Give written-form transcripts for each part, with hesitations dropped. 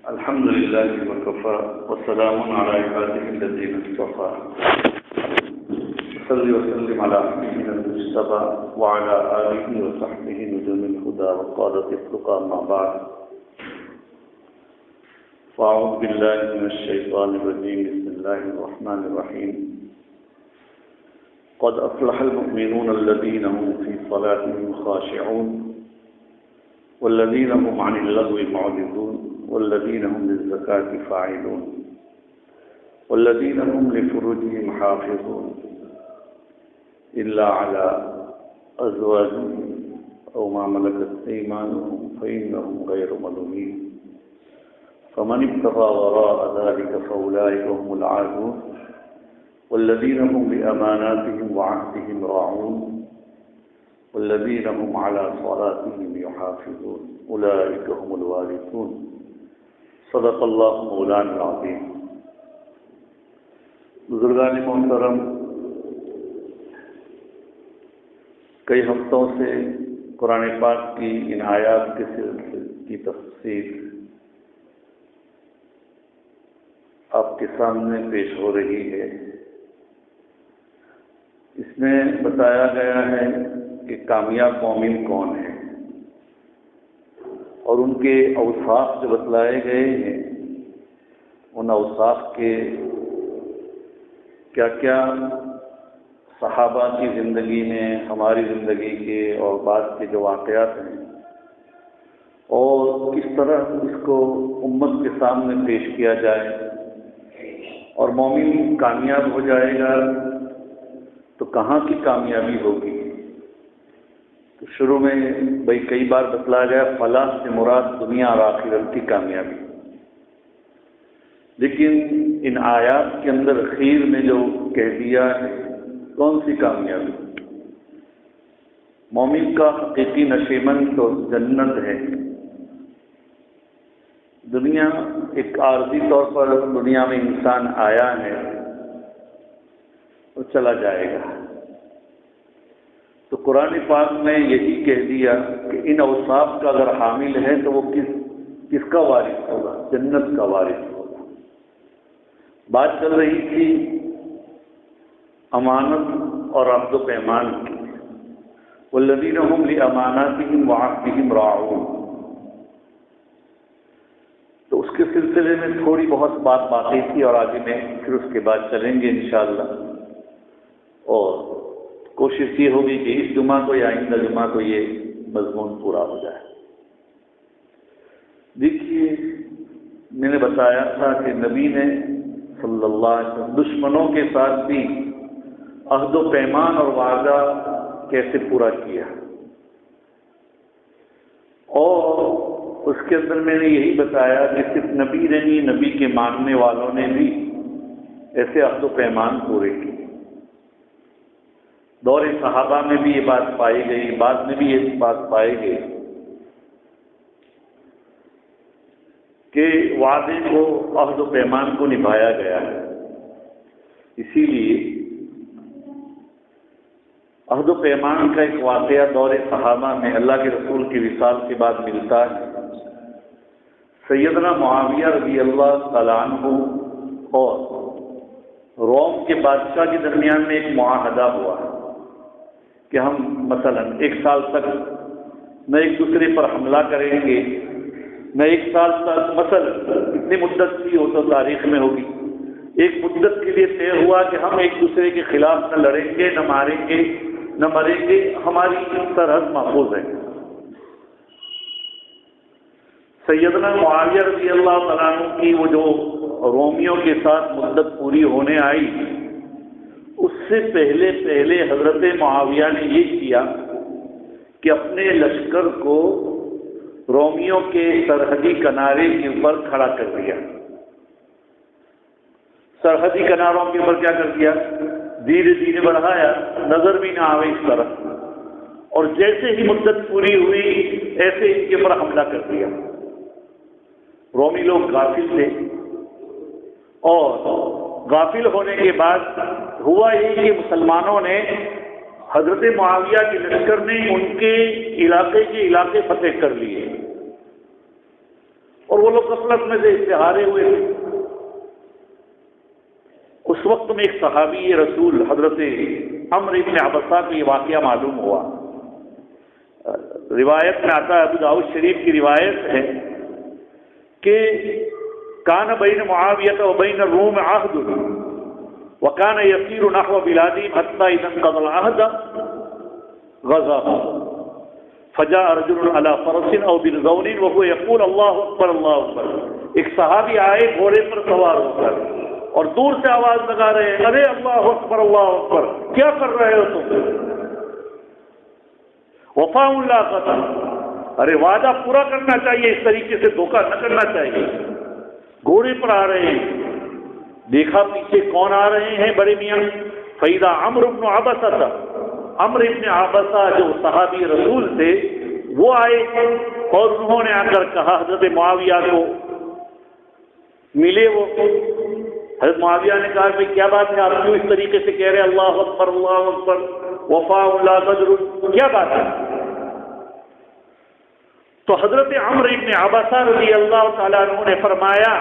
الحمد لله وكفى وسلام على عباده الذين اصطفى صل وسلم على حبيبنا المجتبى وعلى آله وصحبه نجوم الهدى وقادة التقى أما بعد فأعوذ بالله من الشيطان الرجيم بسم الله الرحمن الرحيم قد أفلح المؤمنون الذين هم في صلاتهم خاشعون والذين هم عن اللغو معرضون والذين هم للزكاة فاعلون والذين هم لفروجهم حافظون إلا على أزواجهم أو ما ملكت أيمانهم فإنهم غير ملومين فمن ابتغى وراء ذلك فأولئك هم العادون والذين هم بأماناتهم وعهدهم راعون والذين هم على صلاتهم يحافظون أولئك هم الوارثون صدق اللہ مولانا العظیم۔ بزرگان محترم، کئی ہفتوں سے قرآن پاک کی ان آیات کے سلسلے کی تفسیر آپ کے سامنے پیش ہو رہی ہے۔ اس میں بتایا گیا ہے کہ کامیاب مومن کون ہے اور ان کے اوصاف جو بتلائے گئے ہیں، ان اوصاف کے کیا کیا صحابہ کی زندگی میں، ہماری زندگی کے اور بعد کے جو واقعات ہیں، اور کس طرح اس کو امت کے سامنے پیش کیا جائے اور مومن کامیاب ہو جائے گا تو کہاں کی کامیابی ہوگی۔ تو شروع میں کئی بار بتلایا گیا فلاح سے مراد دنیا اور آخرت کی کامیابی، لیکن ان آیات کے اندر اخیر میں جو کہہ دیا ہے کون سی کامیابی؟ مومن کا حقیقی نشیمن تو جنت ہے۔ دنیا ایک عارضی طور پر دنیا میں انسان آیا ہے اور چلا جائے گا، تو قرآن پاک میں یہی کہہ دیا کہ ان اوصاف کا اگر حامل ہے تو وہ کس کا وارث ہوگا؟ جنت کا وارث ہوگا۔ بات چل رہی تھی امانت اور عہد و پیمان کی، والذین هم لاماناتهم وعهدهم راعون، تو اس کے سلسلے میں تھوڑی بہت بات باقی تھی اور آگے میں پھر اس کے بعد چلیں گے انشاءاللہ، اور کوشش یہ ہوگی کہ اس جمعہ کو یا آئندہ جمعہ کو یہ مضمون پورا ہو جائے۔ دیکھیے، میں نے بتایا تھا کہ نبی نے صلی اللہ علیہ وسلم دشمنوں کے ساتھ بھی عہد و پیمان اور وعدہ کیسے پورا کیا، اور اس کے اندر میں نے یہی بتایا کہ صرف نبی نے نہیں، نبی کے ماننے والوں نے بھی ایسے عہد و پیمان پورے کیے۔ دور صحابہ میں بھی یہ بات پائی گئی، بعد میں بھی یہ بات پائی گئی کہ وعدے کو، عہد و پیمان کو نبھایا گیا ہے۔ اسی لیے عہد و پیمان کا ایک واقعہ دور صحابہ میں اللہ کے رسول کی وصال کے بعد ملتا ہے۔ سیدنا معاویہ رضی اللہ تعالیٰ عنہ اور روم کے بادشاہ کے درمیان میں ایک معاہدہ ہوا کہ ہم مثلا 1 سال تک نہ ایک دوسرے پر حملہ کریں گے، نہ 1 سال تک، مثلا اتنی مدت کی ہو تو تاریخ میں ہوگی، ایک مدت کے لیے طے ہوا کہ ہم ایک دوسرے کے خلاف نہ لڑیں گے، نہ ماریں گے، نہ مریں گے، ہماری سرحد محفوظ ہے۔ سیدنا معاویہ رضی اللہ تعالیٰ عنہ کی وہ جو رومیوں کے ساتھ مدت پوری ہونے آئی، اس سے پہلے حضرت معاویہ نے یہ کیا کہ اپنے لشکر کو رومیوں کے سرحدی کنارے کے اوپر کھڑا کر دیا۔ سرحدی کناروں کے اوپر کیا کر دیا؟ دھیرے دھیرے بڑھایا، نظر بھی نہ آوے اس طرح، اور جیسے ہی مدت پوری ہوئی ایسے ان کے اوپر حملہ کر دیا۔ رومی لوگ غافل تھے، اور غافل ہونے کے بعد ہوا یہ کہ مسلمانوں نے حضرت معاویہ کے لشکر نے ان کے علاقے فتح کر لیے، اور وہ لوگ غفلت میں سے اس سے ہارے ہوئے تھے۔ اس وقت میں ایک صحابی رسول حضرت عمرو بن عبسہ کو یہ واقعہ معلوم ہوا۔ روایت میں آتا ہے، ابو داؤد شریف کی روایت ہے کہ کان بین معاویہ و بین الروم عہد وکان یسیر نحو بلادہم حتی اذا انقضى العہد غزاهم فجاء رجل على فرس او بالغون وهو يقول اللہ اکبر اللہ اکبر۔ ایک صحابی آئے گھوڑے پر سوار ہو کر اور دور سے آواز لگا رہے ہیں، ارے اللہ اکبر اللہ اکبر، کیا کر رہے ہو تم؟ وفاء لا قسم، ارے وعدہ پورا کرنا چاہیے، اس طریقے سے دھوکہ نہ کرنا چاہیے۔ گھوڑے پر آ رہے ہیں، دیکھا پیچھے کون آ رہے ہیں، بڑے میاں فیدا عمرو بن عبسہ تھا۔ عمرو بن عبسہ جو صحابی رسول تھے وہ آئے اور انہوں نے آ کر کہا، حضرت معاویہ کو ملے وہ۔ حضرت معاویہ نے کہا کہ کیا بات ہے، آپ کیوں اس طریقے سے کہہ رہے ہیں اللہ اکبر اللہ اکبر وفاء لا قدر، کیا بات ہے؟ تو حضرت عمرو بن عبسہ رضی اللہ تعالیٰ عنہ نے فرمایا،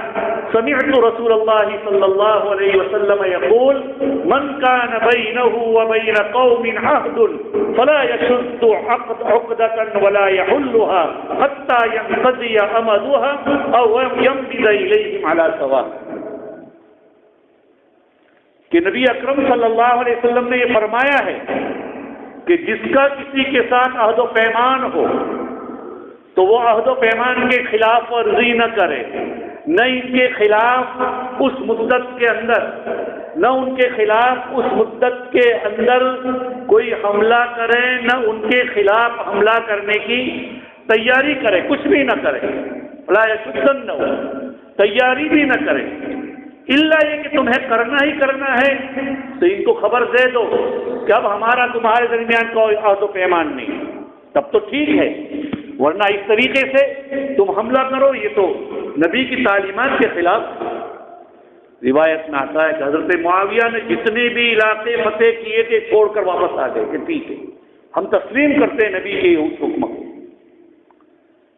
سمعت رسول اللہ صلی اللہ علیہ وسلم یقول من کان بینہ وبین قوم عہد فلا یشد عقدة ولا یحلها حتی ینقضی امدها او یمضی الیہم علی سواء۔ کہ نبی اکرم صلی اللہ علیہ وسلم نے یہ فرمایا ہے کہ جس کا کسی کے ساتھ عہد و پیمان ہو تو وہ عہد و پیمان کے خلاف ورزی نہ کرے، نہ ان کے خلاف اس مدت کے اندر، نہ ان کے خلاف اس مدت کے اندر کوئی حملہ کرے، نہ ان کے خلاف حملہ کرنے کی تیاری کرے، کچھ بھی نہ کرے، لا یشدن، نہ ہو تیاری بھی نہ کرے، اللہ یہ کہ تمہیں کرنا ہی کرنا ہے تو ان کو خبر دے دو کہ اب ہمارا تمہارے درمیان کوئی عہد و پیمان نہیں، تب تو ٹھیک ہے، ورنہ اس طریقے سے تم حملہ کرو، یہ تو نبی کی تعلیمات کے خلاف۔ روایت میں آتا ہے کہ حضرت معاویہ نے جتنے بھی علاقے فتح کیے تھے چھوڑ کر واپس آ گئے کہ ٹھیک ہے ہم تسلیم کرتے ہیں نبی کے اس حکم کو۔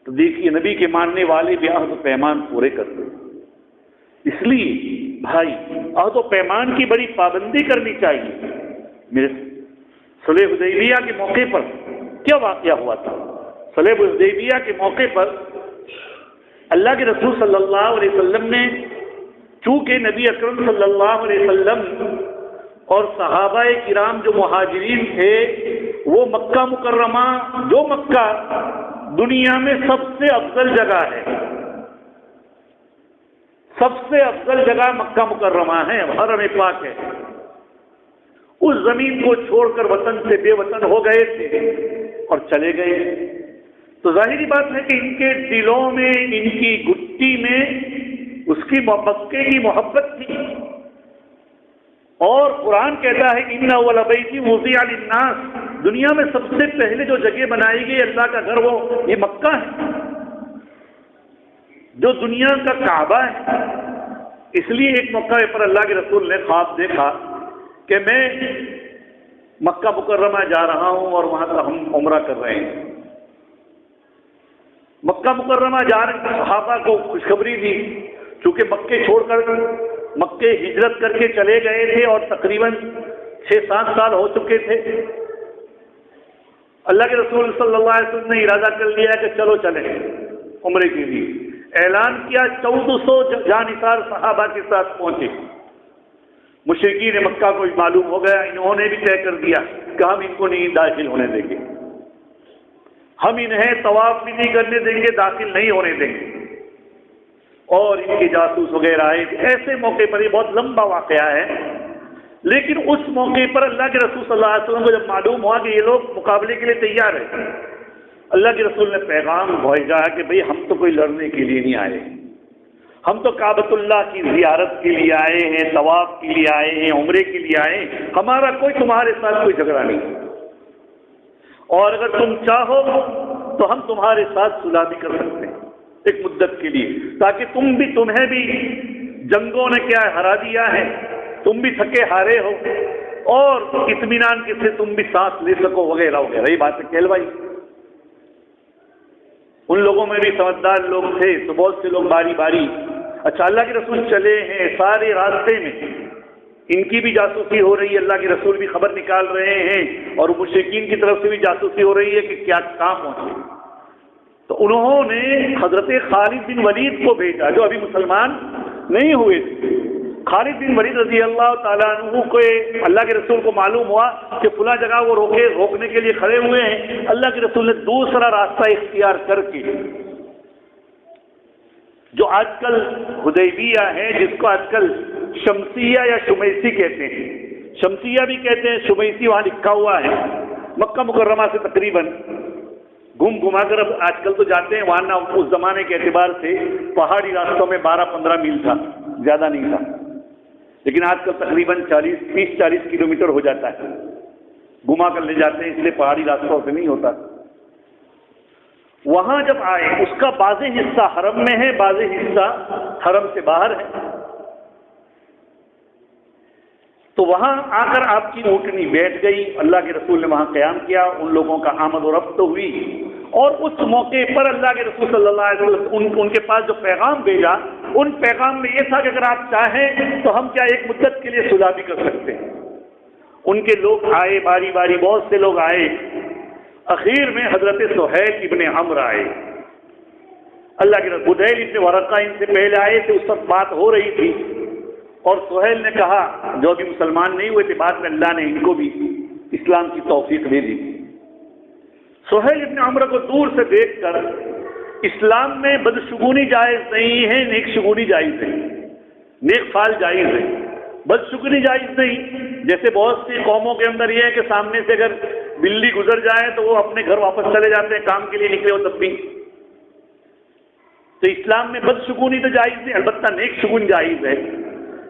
تو دیکھیے نبی کے ماننے والے بھی عہد و پیمان پورے کرتے ہیں۔ اس لیے بھائی عہد و پیمان کی بڑی پابندی کرنی چاہیے۔ میرے صلح حدیبیہ کے موقع پر کیا واقعہ ہوا تھا؟ صلح حدیبیہ کے موقع پر اللہ کے رسول صلی اللہ علیہ وسلم نے، چونکہ نبی اکرم صلی اللہ علیہ وسلم اور صحابہ کرام جو مہاجرین تھے وہ مکہ مکرمہ، جو مکہ دنیا میں سب سے افضل جگہ ہے، سب سے افضل جگہ مکہ مکرمہ ہے، حرم پاک ہے، اس زمین کو چھوڑ کر وطن سے بے وطن ہو گئے تھے اور چلے گئے۔ تو ظاہری بات ہے کہ ان کے دلوں میں، ان کی گٹی میں اس کی مکے کی محبت تھی، اور قرآن کہتا ہے ان اول بیت وضع للناس، دنیا میں سب سے پہلے جو جگہ بنائی گئی اللہ کا گھر وہ یہ مکہ ہے، جو دنیا کا کعبہ ہے۔ اس لیے ایک موقع پر اللہ کے رسول نے خواب دیکھا کہ میں مکہ مکرمہ جا رہا ہوں اور وہاں کا ہم عمرہ کر رہے ہیں۔ مکہ مکرمہ جا رہے صحابہ کو خوشخبری دی، چونکہ مکے چھوڑ کر مکے ہجرت کر کے چلے گئے تھے اور تقریباً 6-7 سال ہو چکے تھے۔ اللہ کے رسول صلی اللہ علیہ وسلم نے ارادہ کر لیا کہ چلو چلیں عمرے کے لیے۔ اعلان کیا، 1400 جانثار صحابہ کے ساتھ پہنچے۔ مشرکین مکہ کو معلوم ہو گیا، انہوں نے بھی طے کر دیا کہ ہم ان کو نہیں داخل ہونے دیں گے، ہم انہیں طواف بھی نہیں کرنے دیں گے، داخل نہیں ہونے دیں گے۔ اور ان کے جاسوس وغیرہ آئے۔ ایسے موقع پر، یہ بہت لمبا واقعہ ہے، لیکن اس موقع پر اللہ کے رسول صلی اللہ علیہ وسلم کو جب معلوم ہوا کہ یہ لوگ مقابلے کے لیے تیار ہیں، اللہ کے رسول نے پیغام بھیجا کہ بھئی ہم تو کوئی لڑنے کے لیے نہیں آئے، ہم تو کعبۃ اللہ کی زیارت کے لیے آئے ہیں، طواف کے لیے آئے ہیں، عمرے کے لیے آئے ہیں، ہمارا کوئی تمہارے ساتھ کوئی جھگڑا نہیں، اور اگر تم چاہو تو ہم تمہارے ساتھ صلح بھی کر سکتے ہیں ایک مدت کے لیے، تاکہ تمہیں بھی جنگوں نے کیا ہرا دیا ہے، تم بھی تھکے ہارے ہو اور اطمینان کے سے تم بھی ساتھ لے سکو وغیرہ وغیرہ۔ یہ بات ہے کہل بھائی۔ ان لوگوں میں بھی سمجھدار لوگ تھے تو بہت سے لوگ باری باری، اچھا اللہ کے رسول چلے ہیں سارے راستے میں، ان کی بھی جاسوسی ہو رہی ہے، اللہ کے رسول بھی خبر نکال رہے ہیں اور مشرکین کی طرف سے بھی جاسوسی ہو رہی ہے کہ کیا کام پہنچے، تو انہوں نے حضرت خالد بن ولید کو بھیجا جو ابھی مسلمان نہیں ہوئے تھے۔ خالد بن ولید رضی اللہ تعالیٰ عنہ کو اللہ کے رسول کو معلوم ہوا کہ فلاں جگہ وہ روکنے کے لیے کھڑے ہوئے ہیں، اللہ کے رسول نے دوسرا راستہ اختیار کر کے، جو آج کل حدیبیہ ہے، جس کو آج کل شمسیہ یا شمیسی کہتے ہیں، شمسیہ بھی کہتے ہیں، شمیسی وہاں لکھا ہوا ہے، مکہ مکرمہ سے تقریباً گھما کر اب آج کل تو جاتے ہیں وہاں، نہ اس زمانے کے اعتبار سے پہاڑی راستوں میں 12-15 میل تھا، زیادہ نہیں تھا، لیکن آج کل تقریباً 30-40 کلومیٹر ہو جاتا ہے، گھما کر لے جاتے ہیں، اس لیے پہاڑی راستوں سے نہیں ہوتا۔ وہاں جب آئے، اس کا بعض حصہ حرم میں ہے، بعض حصہ حرم سے باہر ہے، تو وہاں آ کر آپ کی اونٹنی بیٹھ گئی، اللہ کے رسول نے وہاں قیام کیا، ان لوگوں کا آمد و رفت ہوئی، اور اس موقع پر اللہ کے رسول صلی اللہ علیہ وسلم ان کے پاس جو پیغام بھیجا، ان پیغام میں یہ تھا کہ اگر آپ چاہیں تو ہم کیا ایک مدت کے لیے صلح بھی کر سکتے ہیں۔ ان کے لوگ آئے، باری باری بہت سے لوگ آئے، اخیر میں حضرت سہیل ابن عمرو آئے، اللہ کے رسول بدیل ابن ورقہ ان سے پہلے آئے تھے، اس وقت بات ہو رہی تھی، اور سہیل نے کہا، جو بھی مسلمان نہیں ہوئے تھے، بعد میں اللہ نے ان کو بھی اسلام کی توفیق دے دی۔ سہیل ابن عمرو کو دور سے دیکھ کر، اسلام میں بدشگونی جائز نہیں ہے، نیک شگونی جائز ہے، نیک فعل جائز ہے، بدشگونی جائز نہیں۔ جیسے بہت سی قوموں کے اندر یہ ہے کہ سامنے سے اگر بلی گزر جائے تو وہ اپنے گھر واپس چلے جاتے ہیں، کام کے لیے نکلے ہو تب بھی، تو اسلام میں بدشگونی تو جائز نہیں، البتہ نیک شگون جائز ہے۔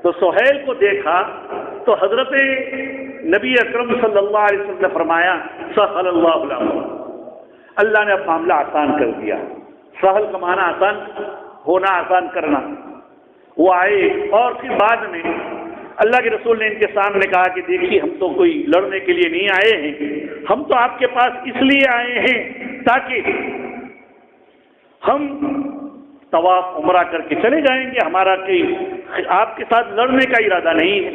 تو سہیل کو دیکھا تو حضرت نبی اکرم صلی اللہ علیہ وسلم نے فرمایا، سہل اللہ الامر، اللہ نے اب معاملہ آسان کر دیا۔ سہل کا معنی آسان ہونا، آسان کرنا۔ وہ آئے اور پھر بعد میں اللہ کے رسول نے ان کے سامنے کہا کہ دیکھیے، ہم تو کوئی لڑنے کے لیے نہیں آئے ہیں، ہم تو آپ کے پاس اس لیے آئے ہیں تاکہ ہم طواف عمرہ کر کے چلے جائیں گے، ہمارا کوئی آپ کے ساتھ لڑنے کا ارادہ نہیں ہے۔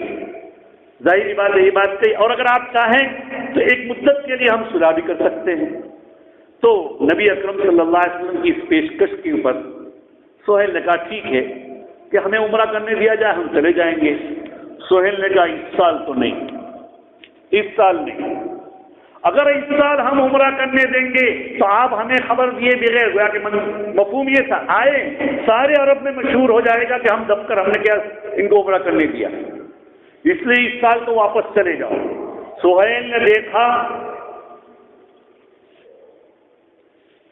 ظاہری بات ہے، یہ بات کہی، اور اگر آپ چاہیں تو ایک مدت کے لیے ہم صلح بھی کر سکتے ہیں۔ تو نبی اکرم صلی اللہ علیہ وسلم کی اس پیشکش کے اوپر سہیل نے کہا ٹھیک ہے کہ ہمیں عمرہ کرنے دیا جائے، ہم چلے جائیں گے۔ سہیل نے کہا اس سال تو نہیں، اس سال نہیں، اگر اس سال ہم عمرہ کرنے دیں گے تو آپ ہمیں خبر دیے بغیر، گویا کہ مفہوم یہ تھا، آئے سارے عرب میں مشہور ہو جائے گا کہ ہم دب کر ہم نے کیا ان کو عمرہ کرنے دیا، اس لیے اس سال تو واپس چلے جاؤ۔ سہیل نے دیکھا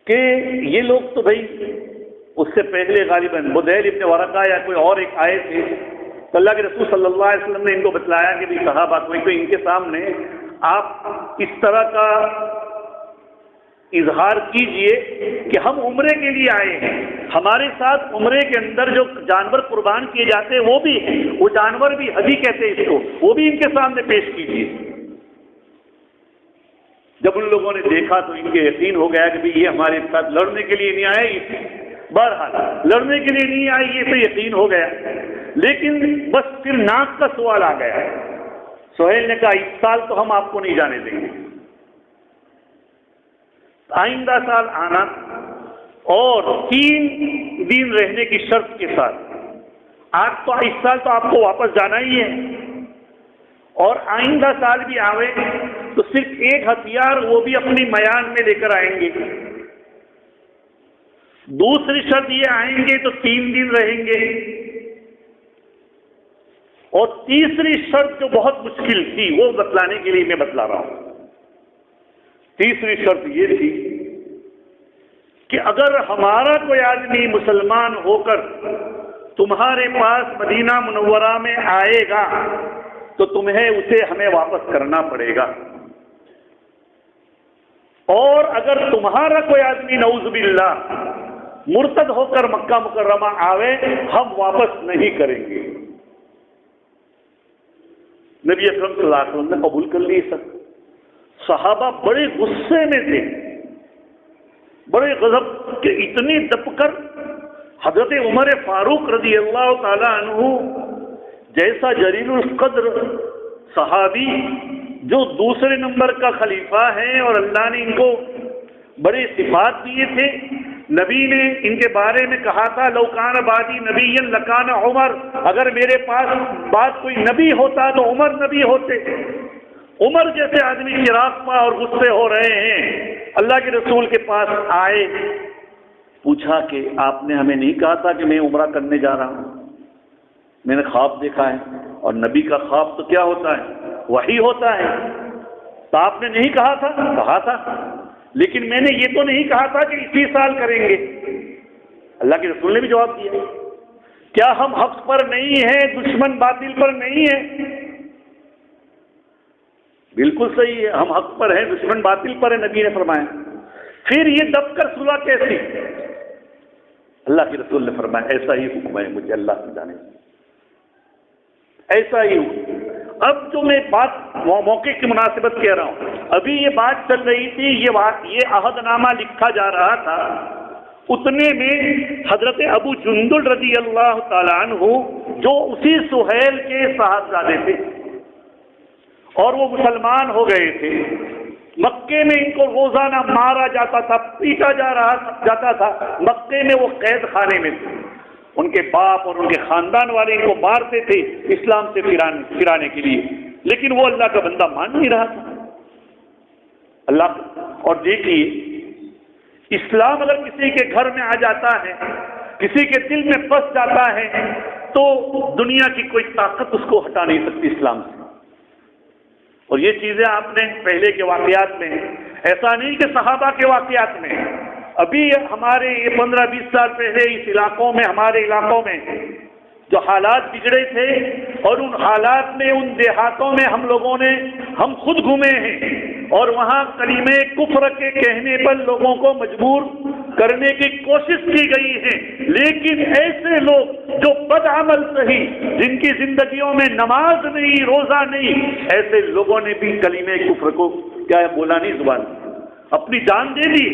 کہ یہ لوگ تو بھائی اس سے پہلے غالباً بدیل ابن ورقہ یا کوئی اور ایک آئے تھے، تو اللہ کے رسول صلی اللہ علیہ وسلم نے ان کو بتلایا کہ بھائی صحابہ کوئی تو ان کے سامنے آپ اس طرح کا اظہار کیجئے کہ ہم عمرے کے لیے آئے ہیں، ہمارے ساتھ عمرے کے اندر جو جانور قربان کیے جاتے ہیں وہ بھی ہیں، وہ جانور بھی حدی کہتے ہیں اس کو، وہ بھی ان کے سامنے پیش کیجئے۔ جب ان لوگوں نے دیکھا تو ان کے یقین ہو گیا کہ بھئی یہ ہمارے ساتھ لڑنے کے لیے نہیں آئے، بہرحال لڑنے کے لیے نہیں آئے، یہ تو یقین ہو گیا، لیکن بس پھر ناک کا سوال آ گیا۔ سہیل نے کہا اس سال تو ہم آپ کو نہیں جانے دیں گے، آئندہ سال آنا اور 3 دن رہنے کی شرط کے ساتھ، آپ تو اس سال تو آپ کو واپس جانا ہی ہے، اور آئندہ سال بھی آوے تو صرف ایک ہتھیار وہ بھی اپنی میان میں لے کر آئیں گے، دوسری شرط یہ آئیں گے تو 3 دن رہیں گے، اور تیسری شرط جو بہت مشکل تھی وہ بتلانے کے لیے میں بتلا رہا ہوں۔ تیسری شرط یہ تھی کہ اگر ہمارا کوئی آدمی مسلمان ہو کر تمہارے پاس مدینہ منورہ میں آئے گا تو تمہیں اسے ہمیں واپس کرنا پڑے گا، اور اگر تمہارا کوئی آدمی نعوذ باللہ مرتد ہو کر مکہ مکرمہ آوے ہم واپس نہیں کریں گے۔ نبی اکرم صلی اللہ علیہ وسلم نے قبول کر لی سب۔ صحابہ بڑے غصے میں تھے، بڑے غضب کے اتنے دب کر حضرت عمر فاروق رضی اللہ تعالی عنہ جیسا جلیل القدر صحابی جو دوسرے نمبر کا خلیفہ ہے اور اللہ نے ان کو بڑے صفات دیے تھے، نبی نے ان کے بارے میں کہا تھا لو کان بعدی نبی لکان عمر، اگر میرے پاس بعد کوئی نبی ہوتا تو عمر نبی ہوتے۔ عمر جیسے آدمی چراغ پا اور غصے ہو رہے ہیں، اللہ کے رسول کے پاس آئے، پوچھا کہ آپ نے ہمیں نہیں کہا تھا کہ میں عمرہ کرنے جا رہا ہوں؟ میں نے خواب دیکھا ہے، اور نبی کا خواب تو کیا ہوتا ہے؟ وحی ہوتا ہے۔ تو آپ نے نہیں کہا تھا؟ کہا تھا، لیکن میں نے یہ تو نہیں کہا تھا کہ اسی سال کریں گے۔ اللہ کے رسول نے بھی جواب دیا، کیا ہم حق پر نہیں ہیں، دشمن باطل پر نہیں ہیں؟ بالکل صحیح ہے، ہم حق پر ہیں، دشمن باطل پر ہے، نبی نے فرمایا۔ پھر یہ دب کر صلح کیسی؟ اللہ کے رسول نے فرمایا ایسا ہی حکم ہے مجھے اللہ کی جانب سے، ایسا ہی حکم۔ اب جو میں بات موقع کی مناسبت کہہ رہا ہوں، ابھی یہ بات چل رہی تھی، یہ عہد نامہ لکھا جا رہا تھا، اتنے میں حضرت ابو جندل رضی اللہ تعالیٰ عنہ جو اسی سہیل کے صاحبزادے تھے اور وہ مسلمان ہو گئے تھے، مکے میں ان کو روزانہ مارا جاتا تھا، پیٹا جاتا تھا، مکے میں وہ قید خانے میں تھے، ان کے باپ اور ان کے خاندان والے ان کو مارتے تھے اسلام سے پھرانے کے لیے، لیکن وہ اللہ کا بندہ مان نہیں رہا تھا اللہ۔ اور دیکھیے اسلام اگر کسی کے گھر میں آ جاتا ہے، کسی کے دل میں پس جاتا ہے، تو دنیا کی کوئی طاقت اس کو ہٹا نہیں سکتی اسلام سے۔ اور یہ چیزیں آپ نے پہلے کے واقعات میں، ایسا نہیں کہ صحابہ کے واقعات میں، ابھی ہمارے یہ 15-20 سال پہلے اس علاقوں میں، ہمارے علاقوں میں جو حالات بگڑے تھے، اور ان حالات میں، ان دیہاتوں میں ہم خود گھومے ہیں، اور وہاں کلمہ کفر کے کہنے پر لوگوں کو مجبور کرنے کی کوشش کی گئی ہے، لیکن ایسے لوگ جو بد عمل صحیح، جن کی زندگیوں میں نماز نہیں، روزہ نہیں، ایسے لوگوں نے بھی کلمہ کفر کو کیا بولا نہیں، زبان اپنی جان دے دی۔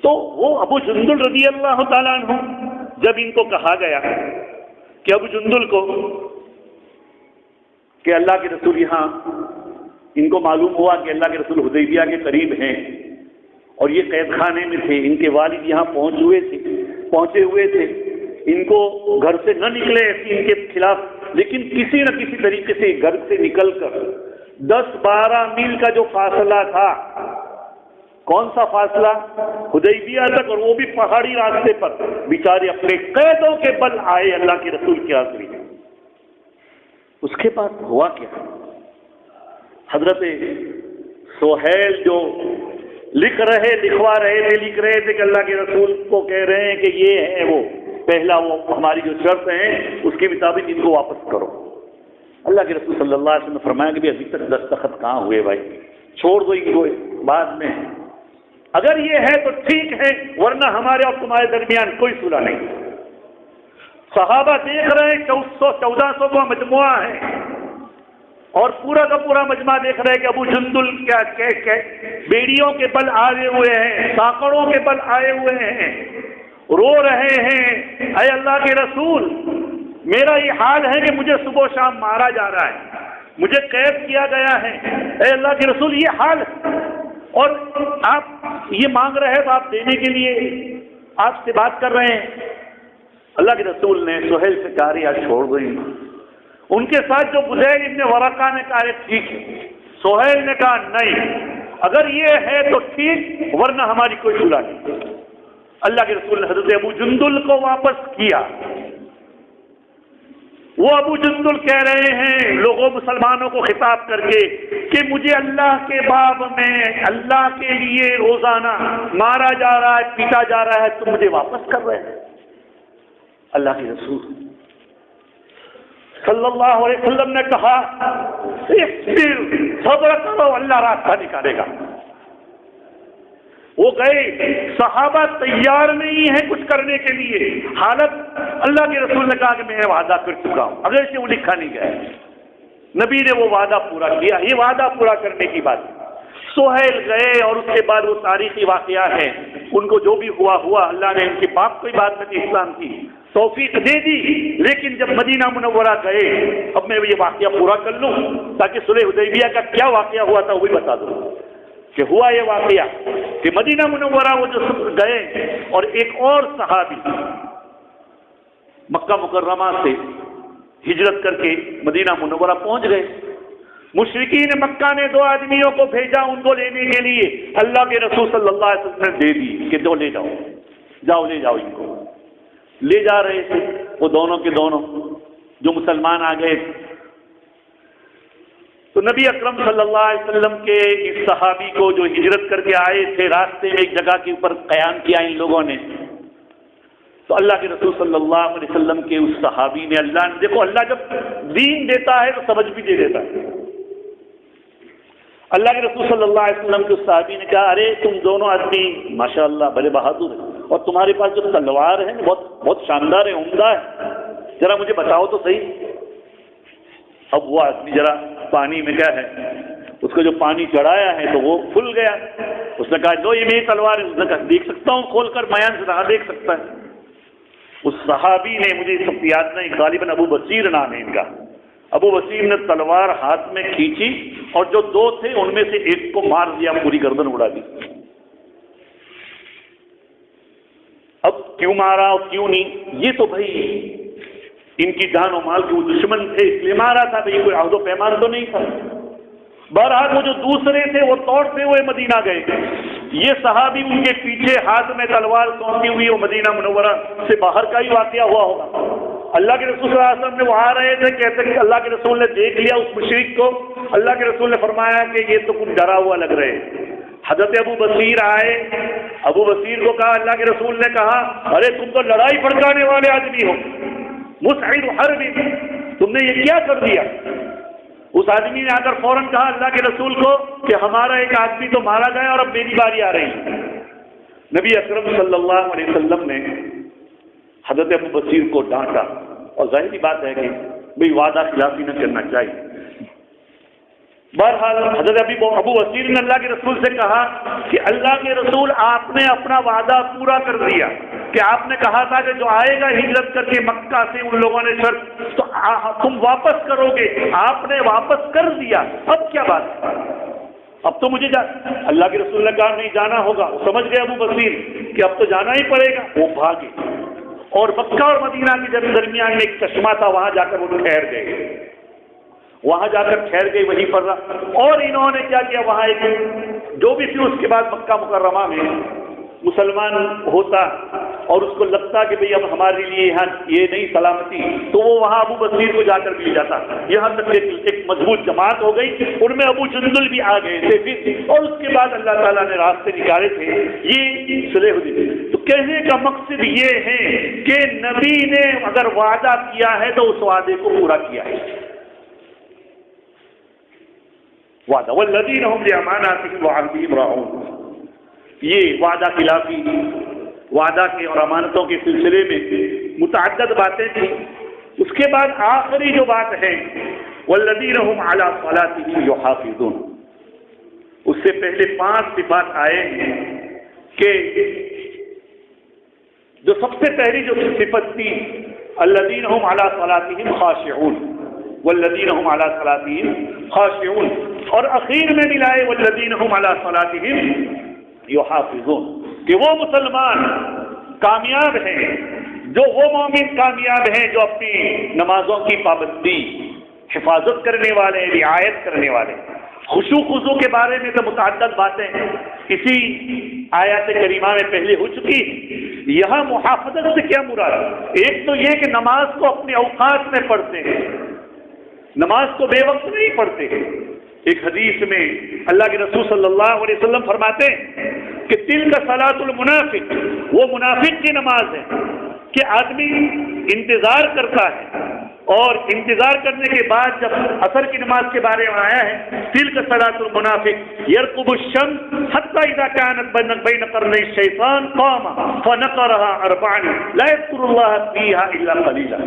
تو وہ ابو جندل رضی اللہ تعالیٰ عنہ، جب ان کو کہا گیا کہ ابو جندل کو کہ اللہ کے رسول یہاں، ان کو معلوم ہوا کہ اللہ کے رسول حدیبیہ کے قریب ہیں اور یہ قید خانے میں تھے، ان کے والد یہاں پہنچے ہوئے تھے، ان کو گھر سے نہ نکلے ایسی ان کے خلاف، لیکن کسی نہ کسی طریقے سے گھر سے نکل کر 10-12 میل کا جو فاصلہ تھا، کون سا فاصلہ؟ حدیبیہ تک، اور وہ بھی پہاڑی راستے پر، بیچارے اپنے قیدوں کے بل آئے اللہ کے رسول کی حاضری میں۔ اس کے بعد ہوا کیا؟ حضرت سہیل جو لکھوا رہے تھے کہ اللہ کے رسول کو کہہ رہے ہیں کہ یہ ہے وہ پہلا، وہ ہماری جو شرط ہے اس کے مطابق ان کو واپس کرو۔ اللہ کے رسول صلی اللہ علیہ وسلم نے فرمایا کہ ابھی تک دستخط کہاں ہوئے بھائی، چھوڑ دو ان کو بعد میں، اگر یہ ہے تو ٹھیک ہے، ورنہ ہمارے اور تمہارے درمیان کوئی صلح نہیں۔ صحابہ دیکھ رہے ہیں 1400 کا مجموعہ ہے، اور پورا کا پورا مجمع دیکھ رہے ہیں کہ ابو جندل کیا بیڑیوں کے بل آئے ہوئے ہیں، ساکڑوں کے بل آئے ہوئے ہیں، رو رہے ہیں، اے اللہ کے رسول میرا یہ حال ہے کہ مجھے صبح و شام مارا جا رہا ہے، مجھے قید کیا گیا ہے، اے اللہ کے رسول یہ حال ہے، اور آپ یہ مانگ رہے ہیں تو آپ دینے کے لیے آپ سے بات کر رہے ہیں۔ اللہ کے رسول نے سہیل سے کہا یار چھوڑ دو ان کے ساتھ جو بزیل ابن ورقہ نے کہا ہے ٹھیک ہے، سہیل نے کہا نہیں، اگر یہ ہے تو ٹھیک، ورنہ ہماری کوئی صلح نہیں۔ اللہ کے رسول نے حضرت ابو جندل کو واپس کیا۔ وہ ابو جندل کہہ رہے ہیں لوگوں مسلمانوں کو خطاب کر کے کہ مجھے اللہ کے باب میں اللہ کے لیے روزانہ مارا جا رہا ہے، پیٹا جا رہا ہے، تم مجھے واپس کر رہے ہیں۔ اللہ کے رسول صلی اللہ علیہ وسلم نے کہا صبر کرو، اللہ راستہ نکالے گا۔ وہ گئے، صحابہ تیار نہیں ہیں کچھ کرنے کے لیے، حالت اللہ کے رسول نے کہا کہ میں وعدہ کر چکا ہوں، اگر سے وہ لکھا نہیں گیا، نبی نے وہ وعدہ پورا کیا۔ یہ وعدہ پورا کرنے کی بات ہے۔ سہیل گئے اور اس کے بعد وہ تاریخی واقعہ ہے، ان کو جو بھی ہوا اللہ نے ان کے باپ کو بعد میں اسلام کی توفیق دے دی، لیکن جب مدینہ منورہ گئے، اب میں یہ واقعہ پورا کر لوں تاکہ صلح حدیبیہ کا کیا واقعہ ہوا تھا وہ بھی بتا دوں کہ ہوا یہ واقعہ کہ مدینہ منورہ وہ جو گئے اور ایک اور صحابی مکہ مکرمہ سے ہجرت کر کے مدینہ منورہ پہنچ گئے۔ مشرکین مکہ نے 2 آدمیوں کو بھیجا ان کو لینے کے لیے، اللہ کے رسول صلی اللہ علیہ وسلم نے دے دی کہ دو لے جاؤ لے جاؤ ان کو۔ لے جا رہے تھے وہ دونوں کے دونوں جو مسلمان آ گئے، تو نبی اکرم صلی اللہ علیہ وسلم کے اس صحابی کو جو ہجرت کر کے آئے تھے، راستے میں ایک جگہ کے اوپر قیام کیا ان لوگوں نے، تو اللہ کے رسول صلی اللہ علیہ وسلم کے اس صحابی نے، اللہ نے دیکھو اللہ جب دین دیتا ہے تو سمجھ بھی دے دیتا ہے، اللہ کے رسول صلی اللہ علیہ وسلم کے اس صحابی نے کہا ارے تم دونوں آدمی ماشاءاللہ بڑے بہادر ہیں اور تمہارے پاس جو تلوار ہے بہت شاندار ہے، عمدہ ہے، ذرا مجھے بتاؤ تو صحیح۔ اب وہ آدمی ذرا پانی میں کیا ہے، اس کو جو پانی چڑھایا ہے تو وہ پھل گیا، اس نے کہا لو یہ میری تلوار ہے، اس نے کہا دیکھ سکتا ہوں کھول کر، میان سے کہاں دیکھ سکتا ہے۔ اس صحابی نے، مجھے سب یاد نہیں، غالباً ابو بصیر نام ہے ان کا، ابو بصیر نے تلوار ہاتھ میں کھینچی اور جو 2 تھے ان میں سے ایک کو مار دیا، پوری گردن اڑا دی۔ اب کیوں مارا اور کیوں نہیں، یہ تو بھائی ان کی جان و مال کے وہ دشمن تھے اس لیے مارا تھا، بھائی کوئی عہد و پیمان تو نہیں تھا۔ بہرحال وہ جو دوسرے تھے وہ دوڑتے ہوئے مدینہ گئے، یہ صحابی ان کے پیچھے ہاتھ میں تلوار سونپی ہوئی، وہ مدینہ منورہ سے باہر کا ہی واقعہ ہوا ہوگا۔ اللہ کے رسول صلی اللہ علیہ وسلم نے وہ آ رہے تھے، کہتے کہ اللہ کے رسول نے دیکھ لیا اس مشرک کو، اللہ کے رسول نے فرمایا کہ یہ تو کچھ ڈرا ہوا لگ رہے ہیں۔ حضرت ابو بصیر آئے، ابو بصیر کو کہا، اللہ کے رسول نے کہا ارے تم تو لڑائی بھڑکانے والے آدمی ہو، مسعد حرب، تم نے یہ کیا کر دیا؟ اس آدمی نے آ کر فوراً کہا اللہ کے رسول کو کہ ہمارا ایک آدمی تو مارا گیا اور اب میری باری آ رہی ہے۔ نبی اکرم صلی اللہ علیہ وسلم نے حضرت ابو بصیر کو ڈانٹا، اور ظاہری بات ہے کہ بھئی وعدہ خلافی نہ کرنا چاہیے۔ بہرحال حضرت ابو بصیر نے اللہ کے رسول سے کہا کہ اللہ کے رسول آپ نے اپنا وعدہ پورا کر دیا کہ آپ نے کہا تھا کہ جو آئے گا ہجرت کر کے مکہ سے، ان لوگوں نے شرط تو تم واپس کرو گے، آپ نے واپس کر دیا، اب کیا بات ہے؟ اب تو مجھے اللہ کے رسول نے کہا نہیں جانا ہوگا، وہ سمجھ گئے ابو بصیر کہ اب تو جانا ہی پڑے گا، وہ بھاگے اور مکہ اور مدینہ کے درمیان میں ایک چشمہ تھا، وہاں جا کر وہ ٹھہر گئے، وہاں جا کر ٹھہر گئی وہیں پر رہا۔ اور انہوں نے کیا کیا، وہاں ایک جو بھی پھر اس کے بعد مکہ مکرمہ میں مسلمان ہوتا اور اس کو لگتا کہ بھئی اب ہمارے لیے یہاں یہ نہیں سلامتی، تو وہ وہاں ابو بصیر کو جا کر مل جاتا، یہاں تک ایک مضبوط جماعت ہو گئی، ان میں ابو جندل بھی آ گئے تھے پھر، اور اس کے بعد اللہ تعالیٰ نے راستے نکالے تھے، یہ صلح حدیبیہ۔ تو کہنے کا مقصد یہ ہے کہ نبی نے اگر وعدہ کیا ہے تو اس وعدے کو پورا کیا ہے، وعدہ والذین هم لأماناتهم وعهدهم راعون۔ یہ وعدہ خلافی، وعدہ کے اور امانتوں کے سلسلے میں متعدد باتیں تھیں۔ اس کے بعد آخری جو بات ہے والذین هم علی صلاتهم یحافظون، اس سے پہلے 5 صفات آئے ہیں کہ جو سب سے پہلی جو صفت تھی الذین هم علی صلاتهم خاشعون، والذین هم علی صلاتهم خاشعون، اور اخیر میں ملائے والذین هم علی صلاتهم یحافظون، کہ وہ مسلمان کامیاب ہیں، جو وہ مومن کامیاب ہیں جو اپنی نمازوں کی پابندی، حفاظت کرنے والے، رعایت کرنے والے۔ خشوع خضوع کے بارے میں تو متعدد باتیں اسی آیات کریمہ میں پہلے ہو چکی، یہاں محافظت سے کیا مراد؟ ایک تو یہ کہ نماز کو اپنے اوقات میں پڑھتے ہیں، نماز کو بے وقت نہیں پڑھتے۔ ایک حدیث میں اللہ کے رسول صلی اللہ علیہ وسلم فرماتے ہیں کہ تلک صلاۃ المنافق، وہ منافق کی نماز ہے کہ آدمی انتظار کرتا ہے اور انتظار کرنے کے بعد جب عصر کی نماز کے بارے میں آیا ہے تلک صلاۃ المنافق یرقب الشمس حتی اذا كانت بین قرنی الشیطان قام فنقرها 4 لا یذکر اللہ فیہا الا قلیلا۔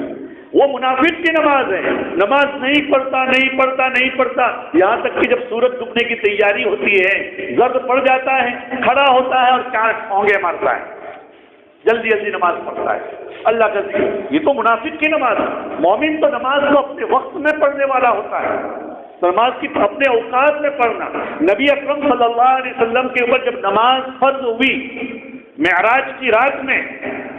وہ منافق کی نماز ہے، نماز نہیں پڑھتا، یہاں تک کہ جب سورج ڈوبنے کی تیاری ہوتی ہے، زرد پڑ جاتا ہے، کھڑا ہوتا ہے اور 4 ٹھونگے مارتا ہے، جلدی جلدی نماز پڑھتا ہے، اللہ کا ذکر۔ یہ تو منافق کی نماز ہے۔ مومن تو نماز کو اپنے وقت میں پڑھنے والا ہوتا ہے، نماز کی اپنے اوقات میں پڑھنا۔ نبی اکرم صلی اللہ علیہ وسلم کے اوپر جب نماز فرض ہوئی معراج کی رات میں،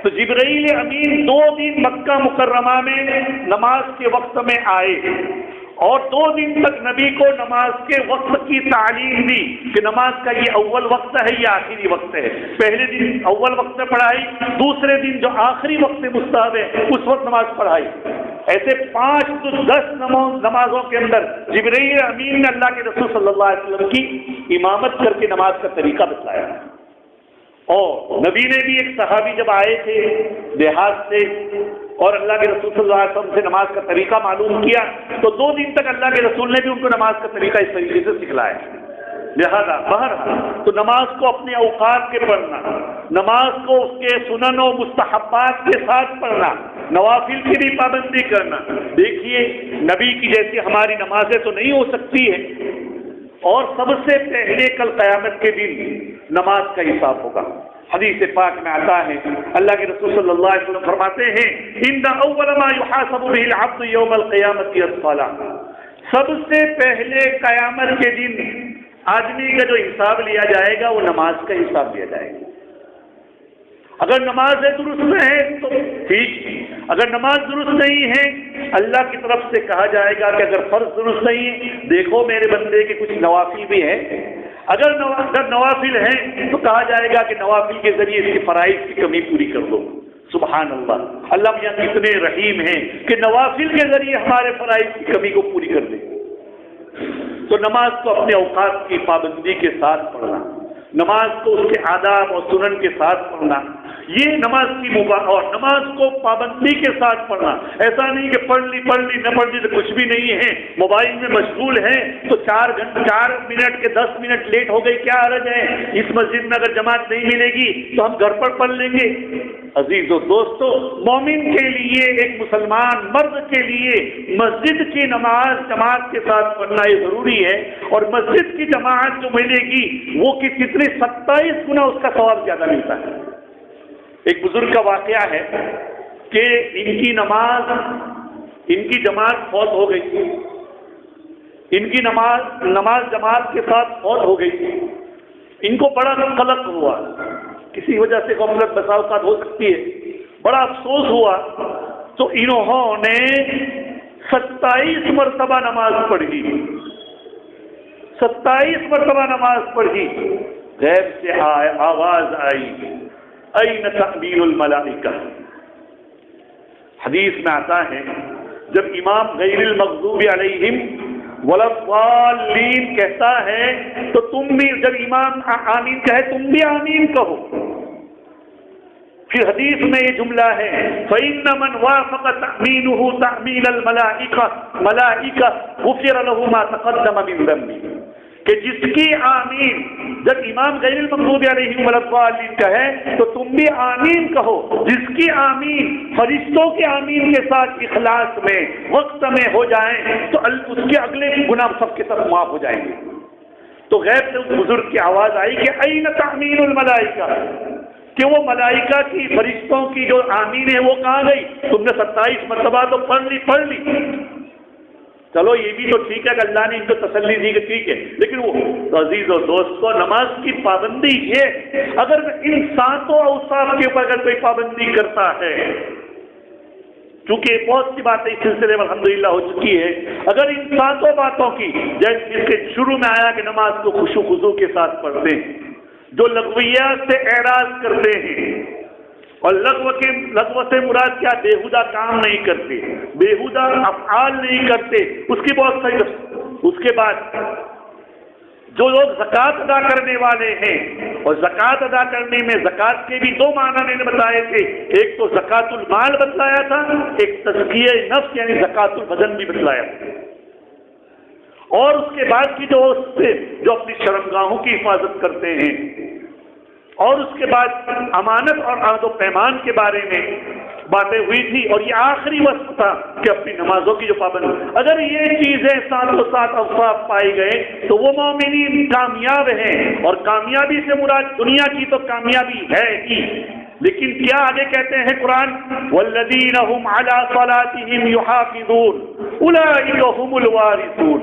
تو جبرائیل امین 2 دن مکہ مکرمہ میں نماز کے وقت میں آئے اور 2 دن تک نبی کو نماز کے وقت کی تعلیم دی کہ نماز کا یہ اول وقت ہے، یہ آخری وقت ہے۔ پہلے دن اول وقت میں پڑھائی، دوسرے دن جو آخری وقت مستحب ہے اس وقت نماز پڑھائی۔ ایسے 5 تو 10 نمازوں کے اندر جبرائیل امین نے اللہ کے رسول صلی اللہ علیہ وسلم کی امامت کر کے نماز کا طریقہ بتلایا۔ اور نبی نے بھی ایک صحابی جب آئے تھے دیہات سے اور اللہ کے رسول صلی اللہ علیہ وسلم سے نماز کا طریقہ معلوم کیا، تو 2 دن تک اللہ کے رسول نے بھی ان کو نماز کا طریقہ اس طریقے سے سکھلایا۔ لہذا بہرحال تو نماز کو اپنے اوقات کے پڑھنا، نماز کو اس کے سنن و مستحبات کے ساتھ پڑھنا، نوافل کی بھی پابندی کرنا۔ دیکھیے نبی کی جیسی ہماری نمازیں تو نہیں ہو سکتی ہے، اور سب سے پہلے کل قیامت کے دن نماز کا حساب ہوگا۔ حدیث پاک میں آتا ہے، اللہ کے رسول صلی اللہ علیہ وسلم فرماتے ہیں ان اول ما يحاسب به العبد يوم القیامت الصلاۃ، سب سے پہلے قیامت کے دن آدمی کا جو حساب لیا جائے گا وہ نماز کا حساب لیا جائے گا۔ اگر نماز درست ہے تو ٹھیک، اگر نماز درست نہیں ہے اللہ کی طرف سے کہا جائے گا کہ اگر فرض درست نہیں ہے دیکھو میرے بندے کے کچھ نوافل بھی ہیں، اگر نوافل ہیں تو کہا جائے گا کہ نوافل کے ذریعے اس کی فرائض کی کمی پوری کر دو۔ سبحان اللہ، اللہ میاں کتنے رحیم ہیں کہ نوافل کے ذریعے ہمارے فرائض کی کمی کو پوری کر دیں۔ تو نماز کو اپنے اوقات کی پابندی کے ساتھ پڑھنا، نماز کو اس کے آداب اور سنن کے ساتھ پڑھنا، یہ نماز کی اور نماز کو پابندی کے ساتھ پڑھنا۔ ایسا نہیں کہ پڑھ لی نہ پڑھ لی تو کچھ بھی نہیں ہے، موبائل میں مشغول ہیں تو 4 منٹ کے 10 منٹ لیٹ ہو گئی کیا حرج ہے، اس مسجد میں اگر جماعت نہیں ملے گی تو ہم گھر پر پڑھ لیں گے۔ عزیز و دوستو، مومن کے لیے، ایک مسلمان مرد کے لیے مسجد کی نماز جماعت کے ساتھ پڑھنا یہ ضروری ہے، اور مسجد کی جماعت جو ملے گی وہ کتنی 27 گنا اس کا ثواب زیادہ ملتا ہے۔ ایک بزرگ کا واقعہ ہے کہ ان کی جماعت فوت ہو گئی، ان کی نماز جماعت کے ساتھ فوت ہو گئی، ان کو بڑا قلق ہوا، کسی وجہ سے غفلت بسا اوقات ہو سکتی ہے، بڑا افسوس ہوا، تو انہوں نے 27 مرتبہ نماز پڑھی، 27 مرتبہ نماز پڑھی۔ غیب سے آواز آئی این تأمین الملائکہ۔ حدیث میں آتا ہے جب امام غیر المغضوب علیہم ولا الضالین کہتا ہے تو تم بھی، جب امام آمین کہے تم بھی آمین کہو۔ پھر حدیث میں یہ جملہ ہے فَإِنَّ مَنْ وَافَقَ تَأْمِينُهُ تَأْمِينَ الْمَلَائِكَةِ غُفِرَ لَهُ مَا تَقَدَّمَ مِنْ ذَنبِهِ، کہ جس کی آمین جب امام غیر المغضوب علیہم ولا الضالین کہے تو تم بھی آمین کہو، جس کی آمین فرشتوں کے آمین کے ساتھ اخلاص میں وقت میں ہو جائیں تو اس کے اگلے گناہ سب کے سب معاف ہو جائیں گے۔ تو غیب سے اس بزرگ کی آواز آئی کہ این تأمین الملائکہ، کہ وہ ملائکہ کی، فرشتوں کی جو آمین ہے وہ کہاں گئی؟ تم نے 27 مرتبہ تو پڑھ لی۔ چلو یہ بھی تو ٹھیک ہے کہ اللہ نے ان کو تسلی دی کہ ٹھیک ہے، لیکن وہ تو عزیز و دوستو نماز کی پابندی یہ، اگر ان 7 اوصاف کے اوپر اگر کوئی پابندی کرتا ہے، چونکہ بہت سی باتیں اس سلسلے میں الحمدللہ ہو چکی ہے، اگر ان 7 باتوں کی جیسے اس کے شروع میں آیا کہ نماز کو خشوع و خضوع کے ساتھ پڑھتے ہیں، جو لغویات سے اعراض کرتے ہیں، اور لغو سے مراد کیا؟ بےہودہ کام نہیں کرتے، بےہودہ افعال نہیں کرتے، اس کی بہت ساری۔ اس کے بعد جو لوگ زکوٰۃ ادا کرنے والے ہیں، اور زکوٰۃ ادا کرنے میں زکوٰۃ کے بھی 2 معنی میں نے بتائے تھے، ایک تو زکوٰۃ المال بتلایا تھا، ایک تزکیہ نفس یعنی زکوٰۃ البدن بھی بتلایا تھا، اور اس کے بعد کی جو اپنی شرمگاہوں کی حفاظت کرتے ہیں، اور اس کے بعد امانت اور عہد و پیمان کے بارے میں باتیں ہوئی تھی اور یہ آخری وقت تھا کہ اپنی نمازوں کی جو پابند، اگر یہ چیزیں ساتھ و ساتھ اوصاف پائے گئے تو وہ مومنین کامیاب ہیں، اور کامیابی سے مراد دنیا کی تو کامیابی ہے ہی، لیکن کیا آگے کہتے ہیں قرآن، والذین هم علی صلاتهم یحافظون اولئک هم الوارثون،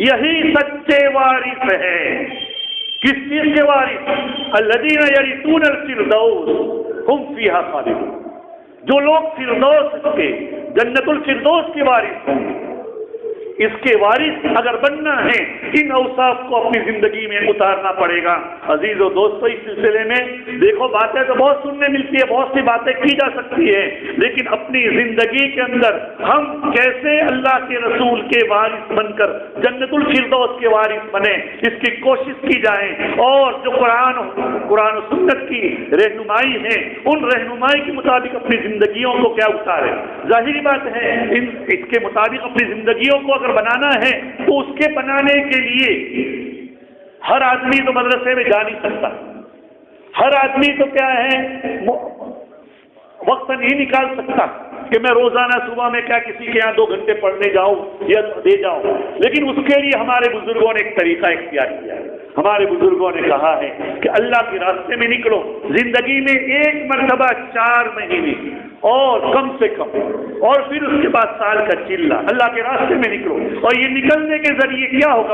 یہی سچے وارث ہیں۔ کس چیز کے وارث؟ الذین یرثون الفردوس هم فیہا خالدون، جو لوگ فردوس کے جنت الفردوس کے وارث ہوں گے۔ اس کے وارث اگر بننا ہے ان اوصاف کو اپنی زندگی میں اتارنا پڑے گا۔ عزیز و دوستو، اس سلسلے میں دیکھو باتیں تو بہت سننے ملتی ہے، بہت سی باتیں کی جا سکتی ہے، لیکن اپنی زندگی کے اندر ہم کیسے اللہ کے رسول کے وارث بن کر جنت الفردوس کے وارث بنے، اس کی کوشش کی جائے، اور جو قرآن و سنت کی رہنمائی ہے ان رہنمائی کے مطابق اپنی زندگیوں کو کیا اتارے۔ ظاہری بات ہے اس کے مطابق اپنی زندگیوں کو اگر بنانا ہے تو اس کے بنانے کے لیے ہر آدمی تو مدرسے میں جا نہیں سکتا، ہر آدمی تو کیا ہے وقت نہیں نکال سکتا کہ میں روزانہ صبح میں کیا کسی کے یہاں 2 گھنٹے پڑھنے جاؤں یا دے جاؤں، لیکن اس کے لیے ہمارے بزرگوں نے ایک طریقہ اختیار کیا ہے۔ ہمارے بزرگوں نے کہا ہے کہ اللہ کے راستے میں نکلو، زندگی میں 1 مرتبہ 4 مہینے اور کم سے کم، اور پھر اس کے بعد سال کا چلہ اللہ کے راستے میں نکلو، اور یہ نکلنے کے ذریعے کیا ہوگا،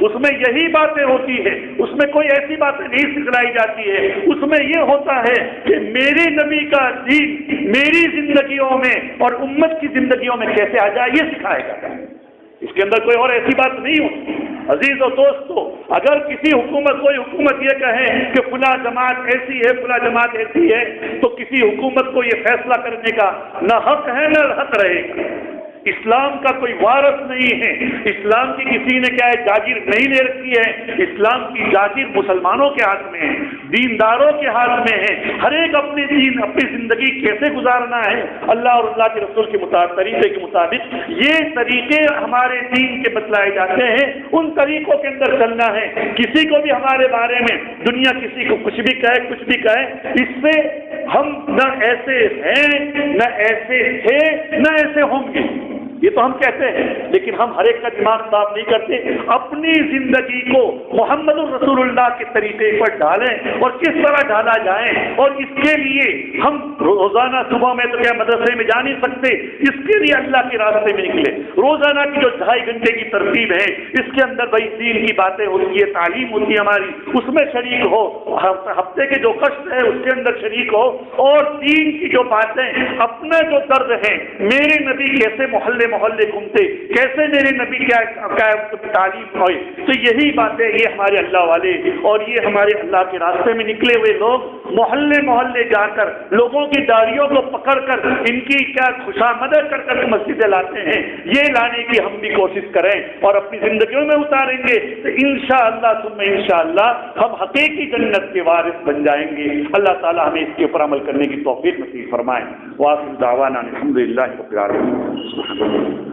اس میں یہی باتیں ہوتی ہے، اس میں کوئی ایسی باتیں نہیں سکھلائی جاتی ہے، اس میں یہ ہوتا ہے کہ میرے نبی کا دین میری زندگیوں میں اور امت کی زندگیوں میں کیسے آ جائے یہ سکھائے گا، اس کے اندر کوئی اور ایسی بات نہیں ہوتی۔ عزیز و دوستو، اگر کسی کوئی حکومت یہ کہے کہ فلاں جماعت ایسی ہے فلاں جماعت ایسی ہے، تو کسی حکومت کو یہ فیصلہ کرنے کا نہ حق ہے نہ حق رہے گا۔ اسلام کا کوئی وارث نہیں ہے، اسلام کی کسی نے کیا ہے جاگیر نہیں لے رکھی ہے، اسلام کی جاگیر مسلمانوں کے ہاتھ میں ہے، دینداروں کے ہاتھ میں ہے، ہر ایک اپنے دین اپنی زندگی کیسے گزارنا ہے اللہ اور اللہ کے رسول کے طریقے کے مطابق، یہ طریقے ہمارے دین کے بتلائے جاتے ہیں، ان طریقوں کے اندر چلنا ہے۔ کسی کو بھی ہمارے بارے میں دنیا کسی کو کچھ بھی کہے، اس سے ہم نہ ایسے ہیں نہ ایسے تھے نہ ایسے ہوں گے، یہ تو ہم کہتے ہیں، لیکن ہم ہر ایک کا دماغ صاف نہیں کرتے۔ اپنی زندگی کو محمد الرسول اللہ کے طریقے پر ڈالیں، اور کس طرح ڈالا جائے، اور اس کے لیے ہم روزانہ صبح میں تو کیا مدرسے میں جا نہیں سکتے، اس کے لیے اللہ کے راستے میں نکلے۔ روزانہ کی جو 2.5 گھنٹے کی ترتیب ہے، اس کے اندر بھائی دین کی باتیں ہوتی ہے، تعلیم ہوتی ہے ہماری، اس میں شریک ہو، ہفتے کے جو قسط ہے اس کے اندر شریک ہو، اور دین کی جو باتیں اپنا جو درد ہے، میرے نبی کیسے محلے گھومتے، کیسے میرے نبی کیا تعلیم ہوئے، تو یہی باتیں یہ ہمارے اللہ والے اور یہ ہمارے اللہ کے راستے میں نکلے ہوئے لوگ محلے جا کر لوگوں کی داڑھیوں کو پکڑ کر ان کی کیا خوشامدد کر مسجدیں لاتے ہیں، یہ لانے کی ہم بھی کوشش کریں اور اپنی زندگیوں میں اتاریں گے تو انشاءاللہ ثم انشاءاللہ ہم حقیقی جنت کے وارث بن جائیں گے۔ اللہ تعالی ہمیں اس کے اوپر عمل کرنے کی توفیق نصیب فرمائے۔ وآخر دعوانا الحمدللہ رب العالمین۔